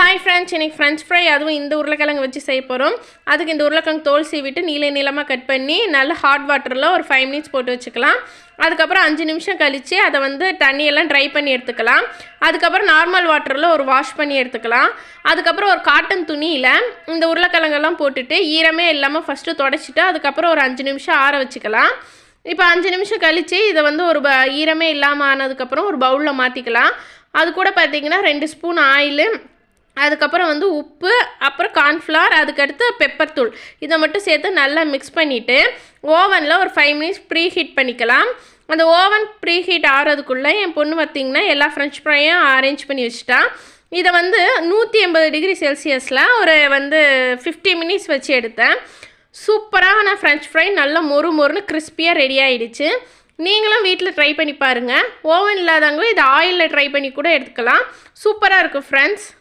Hi friends, இன்றைக்கி French fry அதுவும் இந்த உருளைக்கிழங்கு வச்சு செய்ய போகிறோம். அதுக்கு இந்த உருளைக்கிழங்கு தோல் சீவிட்டு நீளமாக கட் பண்ணி நல்ல ஹாட் வாட்டரில் ஒரு 5 மினிட்ஸ் போட்டு வச்சுக்கலாம். அதுக்கப்புறம் 5 நிமிஷம் கழித்து அதை தண்ணியெல்லாம் ட்ரை பண்ணி எடுத்துக்கலாம். அதுக்கப்புறம் நார்மல் வாட்டரில் ஒரு வாஷ் பண்ணி எடுத்துக்கலாம். அதுக்கப்புறம் ஒரு காட்டன் துணியில் இந்த உருளைக்கிழங்கெல்லாம் போட்டுட்டு ஈரமே இல்லாமல் ஃபஸ்ட்டு தொடச்சிட்டு அதுக்கப்புறம் ஒரு 5 நிமிஷம் ஆற வச்சுக்கலாம். இப்போ 5 நிமிஷம் கழித்து இதை ஒரு ஈரமே இல்லாமல் ஆனதுக்கப்புறம் ஒரு பவுலில் மாற்றிக்கலாம். அது கூட பார்த்திங்கன்னா 2 ஸ்பூன் ஆயிலு, அதுக்கப்புறம் உப்பு, அப்புறம் கார்ன்ஃப்ளவர், அதுக்கடுத்து பெப்பர் தூள் இதை மட்டும் சேர்த்து நல்லா மிக்ஸ் பண்ணிவிட்டு ஓவனில் ஒரு 5 மினிட்ஸ் ப்ரீ ஹீட் பண்ணிக்கலாம். அந்த ஓவன் ப்ரீ ஹீட் ஆகிறதுக்குள்ளே என் பொண்ணு பார்த்திங்கன்னா எல்லா ஃப்ரெஞ்ச் ஃப்ரையும் அரேஞ்ச் பண்ணி வச்சுட்டா. இதை 180 டிகிரி செல்சியஸில் ஒரு 50 மினிட்ஸ் வச்சு எடுத்தேன். சூப்பரான ஃப்ரெஞ்ச் ஃப்ரை நல்லா மொறுன்னு கிறிஸ்பியாக ரெடி ஆகிடுச்சு. நீங்களும் வீட்டில் ட்ரை பண்ணி பாருங்கள். ஓவன் இல்லாதவங்க இதை ஆயிலில் ட்ரை பண்ணி கூட எடுத்துக்கலாம். சூப்பராக இருக்கும் ஃப்ரெண்ட்ஸ்.